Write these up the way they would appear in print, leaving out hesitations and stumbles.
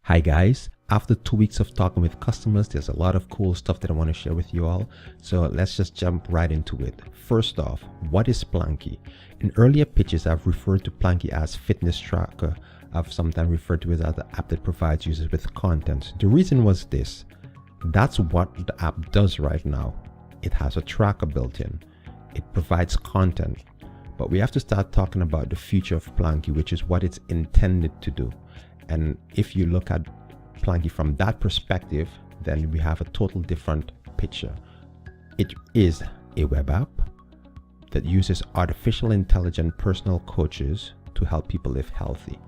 Hi guys, after 2 weeks of talking with customers, there's a lot of cool stuff that I want to share with you all. So let's just jump right into it. First off, what is Planckie? In earlier pitches, I've referred to Planckie as fitness tracker. I've sometimes referred to it as the app that provides users with content. The reason was this. That's what the app does right now. It has a tracker built in. It provides content. But we have to start talking about the future of Planckie, which is what it's intended to do. And if you look at Planckie from that perspective, then we have a total different picture. It is a web app that uses artificial intelligence personal coaches to help people live healthy.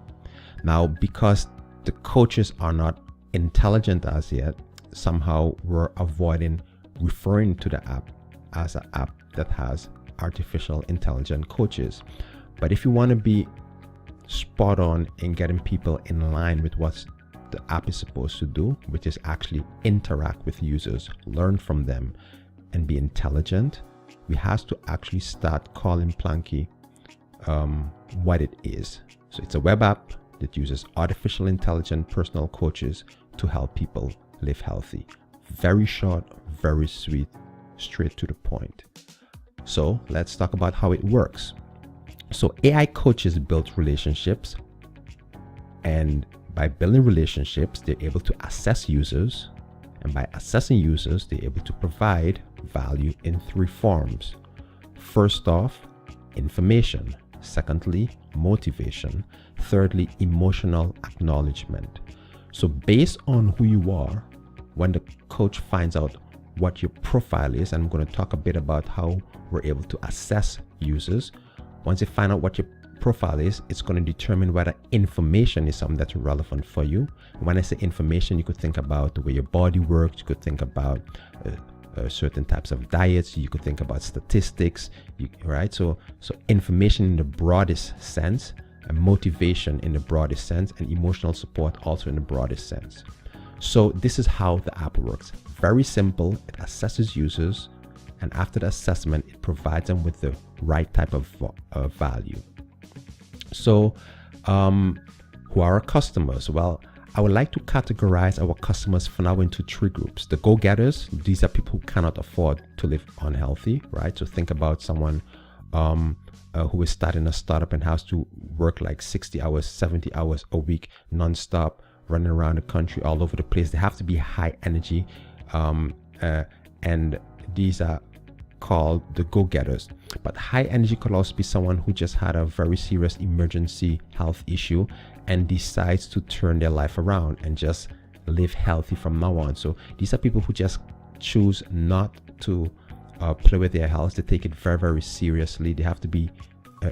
Now, because the coaches are not intelligent as yet, somehow we're avoiding referring to the app as an app that has artificial intelligent coaches. But if you want to be spot on in getting people in line with what the app is supposed to do, which is actually interact with users, learn from them, and be intelligent, we have to actually start calling Planckie what it is. So it's a web app that uses artificial intelligent personal coaches to help people live healthy. Very short, very sweet, straight to the point. So let's talk about how it works. So AI coaches build relationships, and by building relationships, they're able to assess users, and by assessing users, they're able to provide value in 3 forms. First off, information. Secondly, motivation. Thirdly, emotional acknowledgement. So based on who you are, when the coach finds out what your profile is, and I'm going to talk a bit about how we're able to assess users. Once they find out what your profile is, it's going to determine whether information is something that's relevant for you. When I say information, you could think about the way your body works. You could think about certain types of diets. You could think about statistics, right? So information in the broadest sense, and motivation in the broadest sense, and emotional support also in the broadest sense. So this is how the app works. Very simple. It assesses users, and after the assessment, it provides them with the right type of value. So who are our customers? Well, I would like to categorize our customers for now into 3 groups. The go-getters, these are people who cannot afford to live unhealthy, right? So think about someone who is starting a startup and has to work like 60 hours, 70 hours a week, nonstop, running around the country, all over the place. They have to be high energy, and these are called the go-getters. But high energy could also be someone who just had a very serious emergency health issue and decides to turn their life around and just live healthy from now on. So these are people who just choose not to play with their health. They take it very, very seriously. They have to be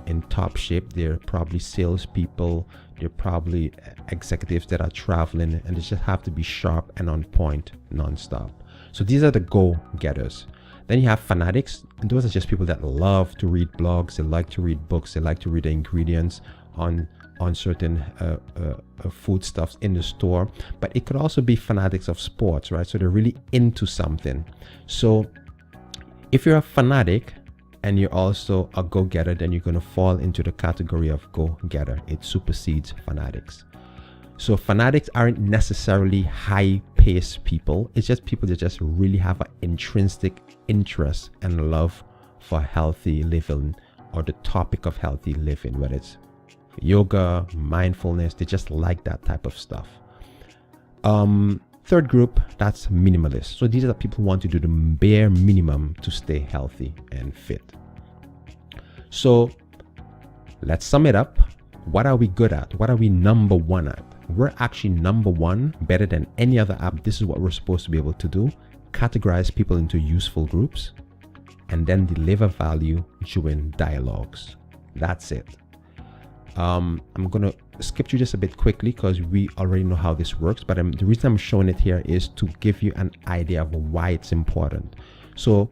in top shape. They're probably salespeople. They're probably executives that are traveling, and they just have to be sharp and on point nonstop. So these are the go-getters. Then you have fanatics, and those are just people that love to read blogs. They like to read books. They like to read the ingredients on certain foodstuffs in the store. But it could also be fanatics of sports, right? So they're really into something. So if you're a fanatic and you're also a go-getter, then you're going to fall into the category of go-getter. It supersedes fanatics. So fanatics aren't necessarily high-paced people. It's just people that just really have an intrinsic interest and love for healthy living, or the topic of healthy living, whether it's yoga, mindfulness. They just like that type of stuff. Third group, that's minimalists. So these are the people who want to do the bare minimum to stay healthy and fit. So let's sum it up. What are we good at? What are we number 1 at? We're actually number 1, better than any other app. This is what we're supposed to be able to do. Categorize people into useful groups, and then deliver value during dialogues. That's it. I'm going to skip through this a bit quickly because we already know how this works, but the reason I'm showing it here is to give you an idea of why it's important. So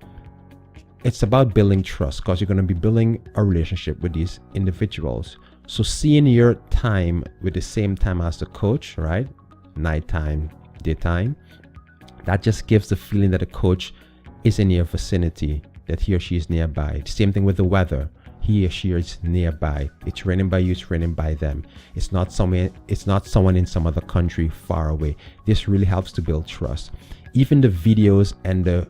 it's about building trust, because you're going to be building a relationship with these individuals. So seeing your time with the same time as the coach, right? Nighttime, daytime, that just gives the feeling that the coach is in your vicinity, that he or she is nearby. Same thing with the weather. he or she is nearby. It's written by you, it's written by them. It's not someone in some other country far away. This really helps to build trust. Even the videos and the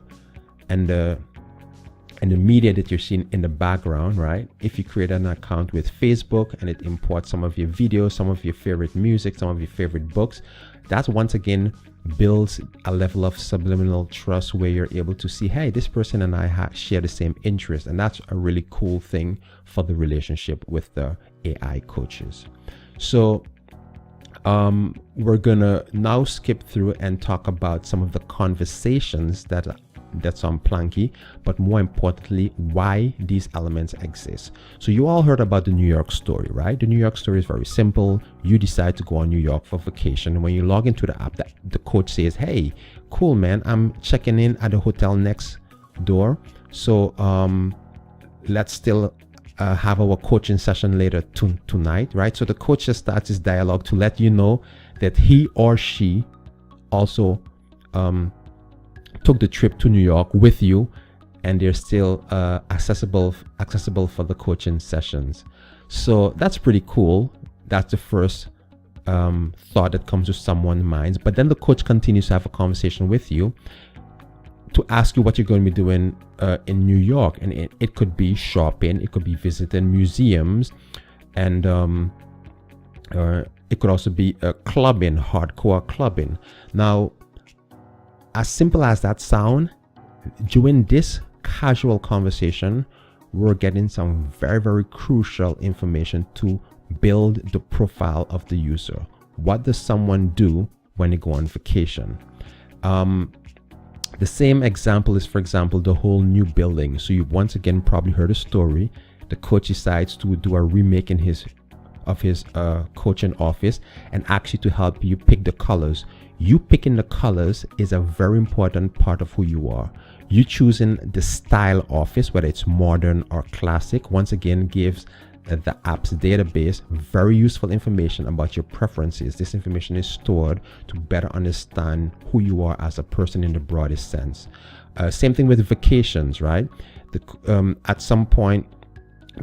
media that you're seeing in the background, right? If you create an account with Facebook and it imports some of your videos, some of your favorite music, some of your favorite books, that once again builds a level of subliminal trust where you're able to see, hey, this person and I share the same interest. And that's a really cool thing for the relationship with the AI coaches. So we're gonna now skip through and talk about some of the conversations that's on Planckie, but more importantly, why these elements exist. So you all heard about the New York story, right? The New York story is very simple. You decide to go on New York for vacation. When you log into the app, the coach says, hey, cool, man, I'm checking in at the hotel next door. So let's still have our coaching session later tonight, right? So the coach just starts his dialogue to let you know that he or she also took the trip to New York with you, and they're still accessible for the coaching sessions. So that's pretty cool. That's the first thought that comes to someone's minds. But then the coach continues to have a conversation with you to ask you what you're going to be doing in New York, and it could be shopping, it could be visiting museums, and it could also be clubbing, hardcore clubbing. Now, as simple as that sound, during this casual conversation, we're getting some very, very crucial information to build the profile of the user. What does someone do when they go on vacation? The same example is, for example, the whole new building. So you once again probably heard a story. The coach decides to do a remake of his coaching office, and actually to help you pick the colors. You picking the colors is a very important part of who you are. You choosing the style office, whether it's modern or classic, once again gives the app's database very useful information about your preferences. This information is stored to better understand who you are as a person in the broadest sense. Same thing with vacations, right? At some point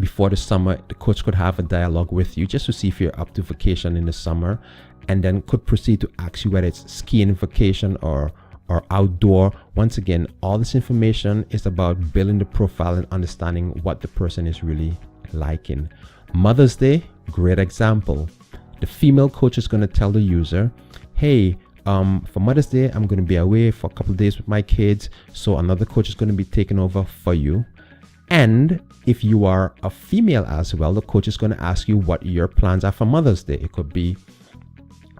before the summer, the coach could have a dialogue with you just to see if you're up to vacation in the summer, and then could proceed to ask you whether it's skiing vacation or outdoor. Once again, all this information is about building the profile and understanding what the person is really liking. Mother's Day, great example. The female coach is going to tell the user, hey, for Mother's Day, I'm going to be away for a couple of days with my kids. So another coach is going to be taking over for you. And if you are a female as well, the coach is going to ask you what your plans are for Mother's Day. It could be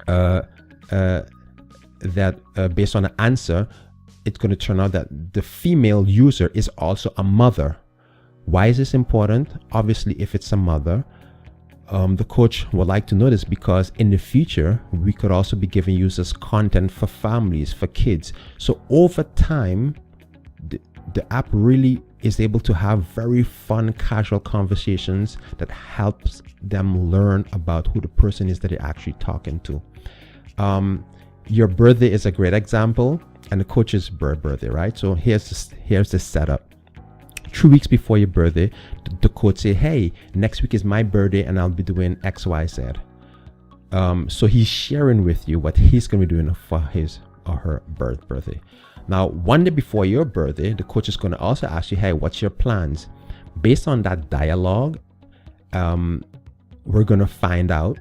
based on the answer, it's going to turn out that the female user is also a mother. Why is this important? Obviously, if it's a mother, the coach would like to know this because in the future, we could also be giving users content for families, for kids. So over time, the app really is able to have very fun, casual conversations that helps them learn about who the person is that they're actually talking to. Your birthday is a great example, and the coach's birthday, right? So here's the setup. 3 weeks before your birthday, the coach say, hey, next week is my birthday and I'll be doing X, Y, Z. So he's sharing with you what he's going to be doing for his or her birthday. Now, one day before your birthday, the coach is going to also ask you, hey, what's your plans? Based on that dialogue, we're going to find out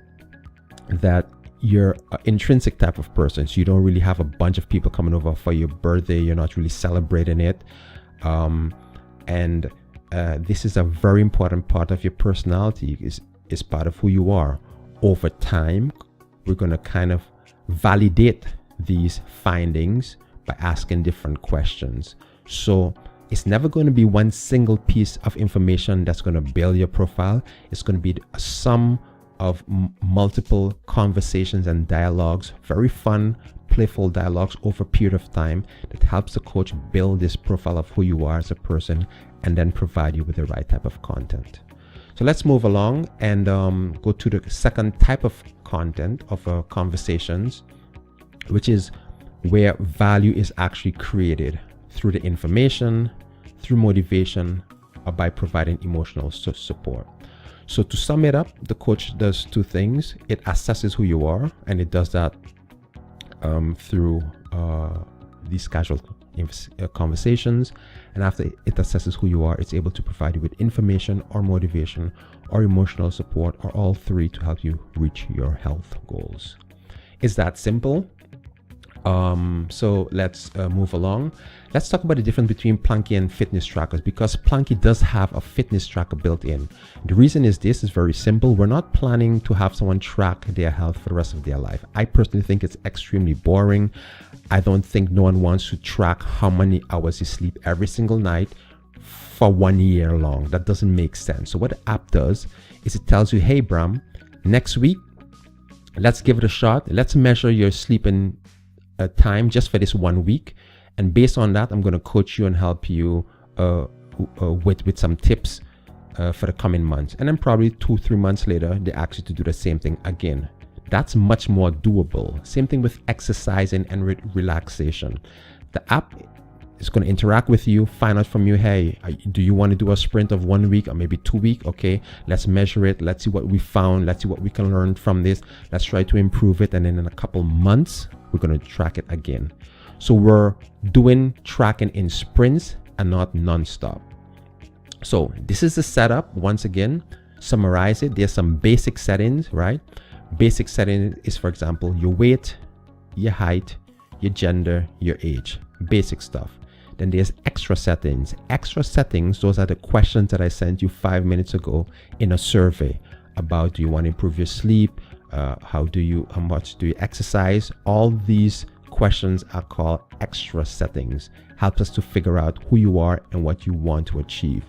that you're an intrinsic type of person. So you don't really have a bunch of people coming over for your birthday. You're not really celebrating it. And this is a very important part of your personality, is part of who you are. Over time, we're going to kind of validate these findings by asking different questions. So it's never going to be one single piece of information that's going to build your profile. It's going to be a sum of multiple conversations and dialogues, very fun, playful dialogues over a period of time that helps the coach build this profile of who you are as a person and then provide you with the right type of content. So let's move along and go to the second type of content of conversations, which is where value is actually created through the information, through motivation, by providing emotional support. So to sum it up, the coach does two things. It assesses who you are, and it does that through these casual conversations. And after it assesses who you are, it's able to provide you with information or motivation or emotional support, or all three, to help you reach your health goals. It's that simple. So let's move along. Let's talk about the difference between Planckie and fitness trackers, because Planckie does have a fitness tracker built in. The reason is this is very simple. We're not planning to have someone track their health for the rest of their life. I personally think it's extremely boring. I don't think no one wants to track how many hours you sleep every single night for 1 year long. That doesn't make sense. So what the app does is it tells you, hey Bram, next week, let's give it a shot. Let's measure your sleeping time just for this 1 week. And based on that, I'm going to coach you and help you with some tips for the coming months. And then probably 2-3 months later, they ask you to do the same thing again. That's much more doable. Same thing with exercising and relaxation. The app is going to interact with you, find out from you, hey, do you want to do a sprint of 1 week or maybe 2 weeks? Okay, let's measure it. Let's see what we found. Let's see what we can learn from this. Let's try to improve it. And then in a couple months, we're going to track it again. So we're doing tracking in sprints and not non-stop. So this is the setup. Once again, summarize it. There's some basic settings, right? Basic setting is, for example, your weight, your height, your gender, your age, basic stuff. Then there's extra settings. Extra settings, those are the questions that I sent you 5 minutes ago in a survey about, do you want to improve your sleep? How much do you exercise? All these questions are called extra settings. Helps us to figure out who you are and what you want to achieve.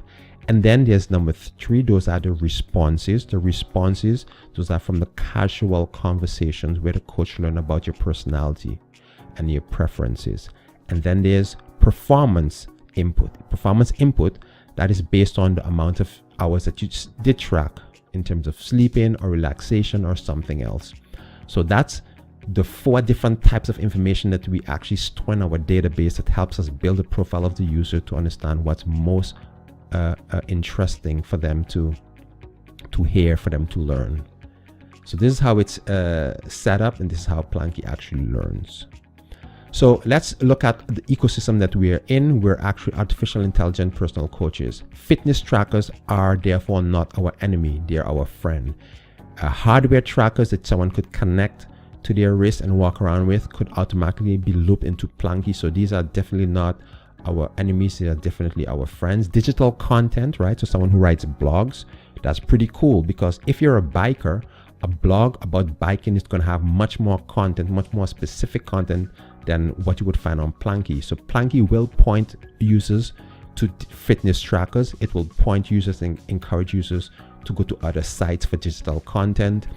And then there's number 3. Those are the responses. The responses, those are from the casual conversations where the coach learns about your personality and your preferences. And then there's performance input. Performance input, that is based on the amount of hours that you did track in terms of sleeping or relaxation or something else. So that's the 4 different types of information that we actually store in our database that helps us build a profile of the user to understand what's most interesting for them to hear, for them to learn. So this is how it's set up, and this is how Planckie actually learns. So let's look at the ecosystem that we are in. We're actually artificial intelligent personal coaches. Fitness trackers are therefore not our enemy, they're our friend. Hardware trackers that someone could connect to their wrist and walk around with could automatically be looped into Planckie. So these are definitely not our enemies, they are definitely our friends. Digital content, right? So someone who writes blogs, that's pretty cool, because if you're a biker, a blog about biking is going to have much more content, much more specific content than what you would find on Planckie. So Planckie will point users to fitness trackers. It will point users and encourage users to go to other sites for digital content,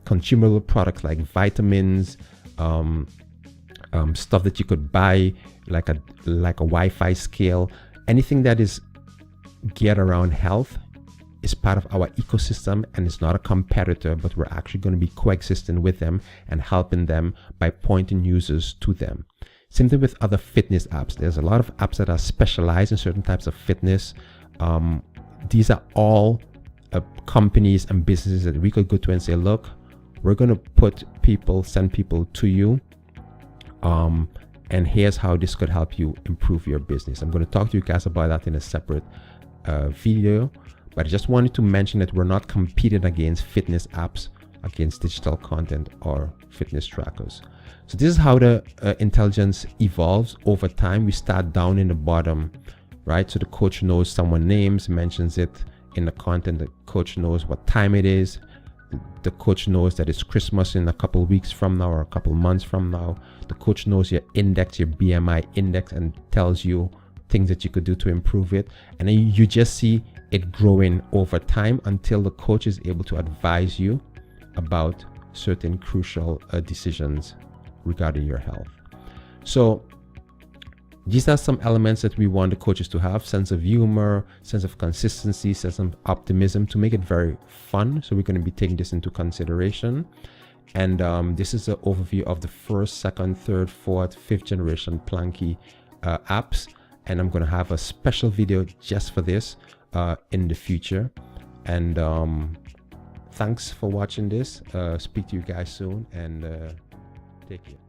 consumable products like vitamins, stuff that you could buy, like a Wi-Fi scale. Anything that is geared around health is part of our ecosystem, and it's not a competitor, but we're actually going to be coexisting with them and helping them by pointing users to them. Same thing with other fitness apps. There's a lot of apps that are specialized in certain types of fitness. These are all companies and businesses that we could go to and say, look, we're going to send people to you, and here's how this could help you improve your business. I'm going to talk to you guys about that in a separate video, but I just wanted to mention that we're not competing against fitness apps, against digital content or fitness trackers. So this is how the intelligence evolves over time. We start down in the bottom, right? So the coach knows someone names, mentions it in the content. The coach knows what time it is. The coach knows that it's Christmas in a couple of weeks from now or a couple of months from now. The coach knows your index, your BMI index, and tells you things that you could do to improve it. And then you just see it growing over time until the coach is able to advise you about certain crucial decisions regarding your health. So these are some elements that we want the coaches to have: sense of humor, sense of consistency, sense of optimism, to make it very fun. So we're going to be taking this into consideration. And this is an overview of the first, second, third, fourth, fifth generation Planckie apps. and I'm gonna have a special video just for this in the future. And thanks for watching this. Speak to you guys soon, and take care.